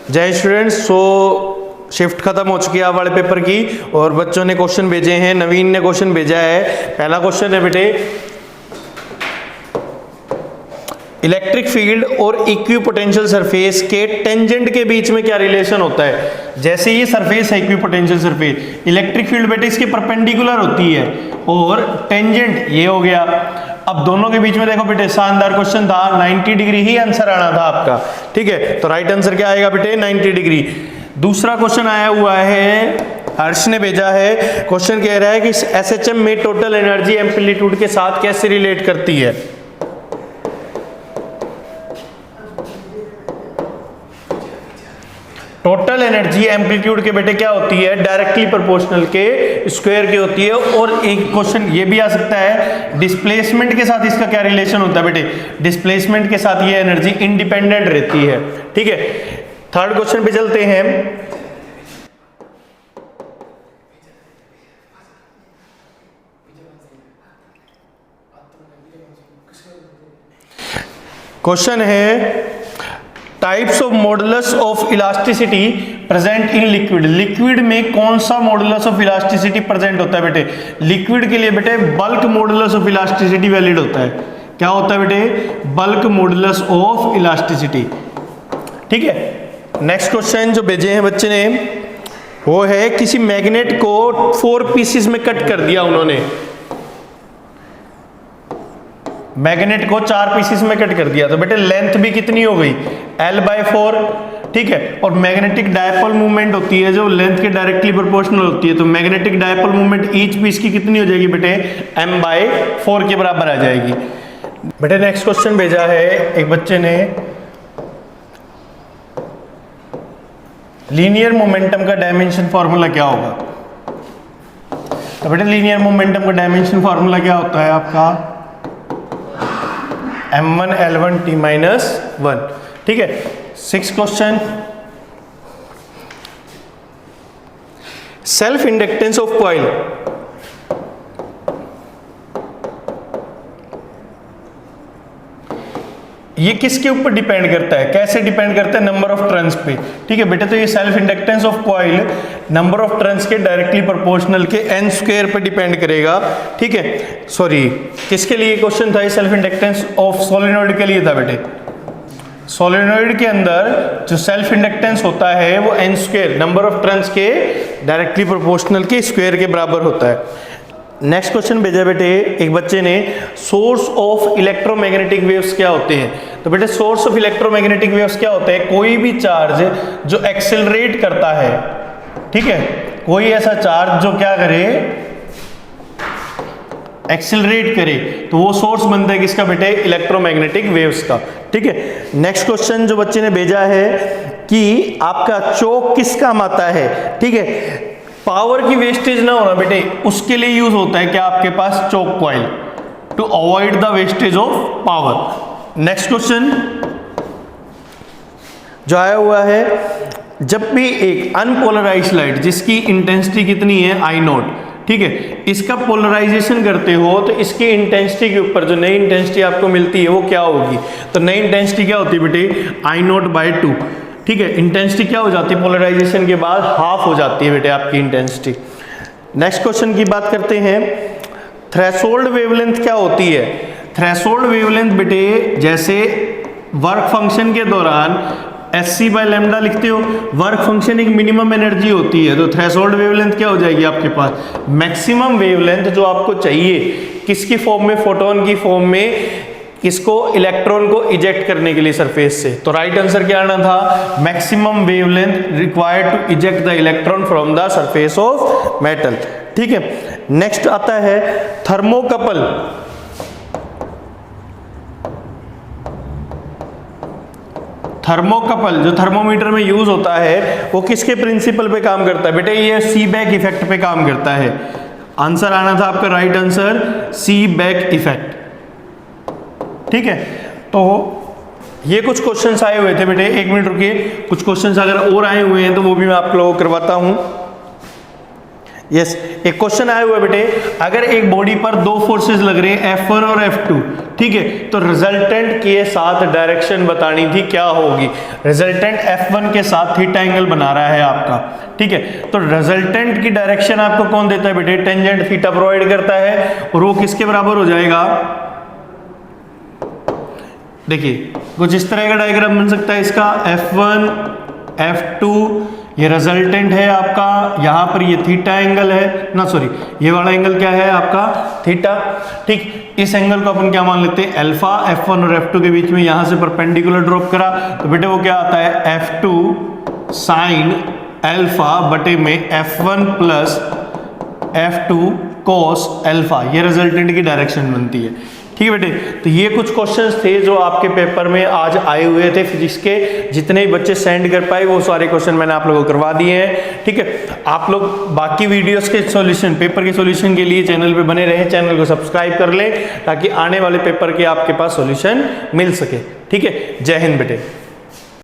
जय स्टूडेंट्स। सो शिफ्ट खत्म हो चुकी है वाले पेपर की और बच्चों ने क्वेश्चन भेजे हैं। नवीन ने क्वेश्चन भेजा है। पहला क्वेश्चन है बेटे, इलेक्ट्रिक फील्ड और इक्विपोटेंशियल सरफेस के टेंजेंट के बीच में क्या रिलेशन होता है। जैसे ये सरफेस है इक्विपोटेंशियल सरफेस, इलेक्ट्रिक फील्ड बेटे इसके परपेंडिकुलर होती है और टेंजेंट ये हो गया। अब दोनों के बीच में देखो बेटे, शानदार क्वेश्चन था, 90 डिग्री ही आंसर आना था आपका। ठीक है, तो राइट आंसर क्या आएगा बेटे, 90 डिग्री। दूसरा क्वेश्चन आया हुआ है, हर्ष ने भेजा है। क्वेश्चन कह रहा है कि एसएचएम में टोटल एनर्जी एम्पलीट्यूड के साथ कैसे रिलेट करती है। टोटल एनर्जी एम्पलीट्यूड के बेटे क्या होती है, डायरेक्टली प्रोपोर्शनल के स्क्वायर की होती है। और एक क्वेश्चन ये भी आ सकता है, डिस्प्लेसमेंट के साथ इसका क्या रिलेशन होता है बेटे, डिस्प्लेसमेंट के साथ ये एनर्जी इंडिपेंडेंट रहती है। ठीक है, थर्ड क्वेश्चन पे चलते हैं। क्वेश्चन है, types of modulus of elasticity present in liquid. Liquid में कौन सा मॉडुलस ऑफ इलास्टिसिटी प्रेजेंट होता है बेटे। लिक्विड के लिए बेटे bulk modulus of elasticity valid होता है। क्या होता है बेटे, बल्क मॉडुलस ऑफ इलास्टिसिटी। ठीक है, नेक्स्ट क्वेश्चन जो भेजे हैं बच्चे ने वो है, किसी मैग्नेट को 4 पीसेस में कट कर दिया उन्होंने। मैग्नेट को 4 पीसेस में कट कर दिया, तो बेटे लेंथ भी कितनी हो गई, L/4। ठीक है, और मैग्नेटिक डायपोल मूवमेंट होती है जो लेंथ के डायरेक्टली प्रोपोर्शनल होती है, तो magnetic dipole movement each piece की कितनी हो जाएगी बेटे, M/4 के बराबर आ जाएगी। बेटे नेक्स्ट क्वेश्चन भेजा है एक बच्चे ने, लीनियर मोमेंटम का डायमेंशन फॉर्मूला क्या होगा। तो बेटे लीनियर मोमेंटम का डायमेंशन फॉर्मूला क्या होता है आपका, m1 l1 t - 1। ठीक है, 6 question, self inductance of coil. ये किसके ऊपर डिपेंड करता है, कैसे डिपेंड करता है, नंबर ऑफ टर्न्स पे। ठीक है बेटे, तो ये self inductance of coil number of turns के डायरेक्टली प्रोपोर्शनल के n² पे डिपेंड करेगा। ठीक है, सॉरी किसके लिए क्वेश्चन था, ये सेल्फ इंडक्टेंस ऑफ सोलेनॉइड के लिए था बेटे। सोलेनॉइड के अंदर जो सेल्फ इंडक्टेंस होता है वो n² नंबर ऑफ टर्न्स के डायरेक्टली प्रोपोर्शनल के स्क्वायर के बराबर होता है। नेक्स्ट क्वेश्चन भेजा बेटे एक बच्चे ने, सोर्स ऑफ इलेक्ट्रोमैग्नेटिक वेव्स क्या होते हैं। तो बेटे सोर्स ऑफ इलेक्ट्रोमैग्नेटिक वेव्स क्या होते हैं, कोई भी चार्ज जो एक्सेलरेट करता है। ठीक है, कोई ऐसा चार्ज जो क्या करे, एक्सेलरेट करे, तो वो सोर्स बनता है किसका बेटे, इलेक्ट्रोमैग्नेटिक वेव्स का। ठीक है, नेक्स्ट क्वेश्चन जो बच्चे ने भेजा है कि आपका चोक किस काम आता है। ठीक है, पावर की वेस्टेज ना होना बेटे, उसके लिए यूज होता है क्या आपके पास, choke coil, to avoid the wastage of power. Next question जो आया हुआ है, जब भी एक अनपोलराइज्ड लाइट जिसकी इंटेंसिटी कितनी है I0, ठीक है, इसका पोलराइजेशन करते हो तो इसकी इंटेंसिटी के ऊपर जो नई इंटेंसिटी आपको मिलती है वो क्या होगी। तो नई इंटेंसिटी क्या होती है बेटे, I0/2। ठीक है, इंटेंसिटी क्या हो जाती है पोलराइजेशन के बाद, हाफ हो जाती है बेटे आपकी इंटेंसिटी। नेक्स्ट क्वेश्चन की बात करते हैं, थ्रेशोल्ड वेवलेंथ क्या होती है। थ्रेशोल्ड वेवलेंथ बेटे जैसे वर्क फंक्शन के दौरान SC/λ लिखते हो, वर्क फंक्शन एक मिनिमम एनर्जी होती है, तो थ्रेशोल्ड वेवलेंथ क्या हो जाएगी आपके पास, मैक्सिमम वेवलेंथ जो आपको चाहिए, किसकी फॉर्म में, फोटोन की फॉर्म में, किसको, इलेक्ट्रॉन को इजेक्ट करने के लिए सरफेस से। तो राइट आंसर क्या आना था, maximum wavelength required to eject the electron from the surface of metal. ठीक है, नेक्स्ट आता है थर्मोकपल। थर्मोकपल जो थर्मोमीटर में यूज होता है वो किसके प्रिंसिपल पे काम करता है बेटे, ये सीबेक इफेक्ट पे काम करता है। आंसर आना था आपका राइट आंसर, सीबेक इफेक्ट। ठीक है, तो ये कुछ क्वेश्चंस आए हुए थे बेटे, 1 मिनट रुकिए, कुछ क्वेश्चंस अगर और आए हुए हैं तो वो भी मैं आप लोगों को करवाता हूं। यस एक क्वेश्चन आया हुआ है बेटे, अगर एक बॉडी पर दो फोर्सेस लग रहे हैं F1 और F2, ठीक है, तो रिजल्टेंट के साथ डायरेक्शन बतानी थी, क्या होगी। रिजल्टेंट F1 के साथ थीटा एंगल बना रहा है आपका, ठीक है, तो रिजल्टेंट की डायरेक्शन आपको कौन देता है बेटे, टेंजेंट थीटा प्रोवाइड करता है, और वो किसके बराबर हो जाएगा, देखिए कुछ इस तरह का डायग्राम बन सकता है इसका, F1 F2 ये रिजल्टेंट है आपका, यहां पर ये थीटा एंगल है ना, सॉरी ये वाला एंगल क्या है आपका, थीटा, ठीक। इस एंगल को अपन क्या मान लेते हैं, अल्फा, F1 और F2 के बीच में यहां से परपेंडिकुलर ड्रॉप करा तो बेटे वो क्या आता है, F2 साइन अल्फा बटे में F1 plus F2 cos alpha, ये रिजल्टेंट की डायरेक्शन बनती है, ठीक है बेटे। तो ये कुछ क्वेश्चंस थे जो आपके पेपर में आज आए हुए थे फिजिक्स के, जितने भी बच्चे सेंड कर पाए वो सारे क्वेश्चन मैंने आप लोगों को करवा दिए हैं, ठीक है। आप लोग बाकी वीडियोस के सॉल्यूशन, पेपर के सॉल्यूशन के लिए चैनल पे बने रहें, चैनल को सब्सक्राइब कर लें ताकि आने वाले पेपर के आपके पास सॉल्यूशन मिल सके, ठीक है। जय हिंद बेटे।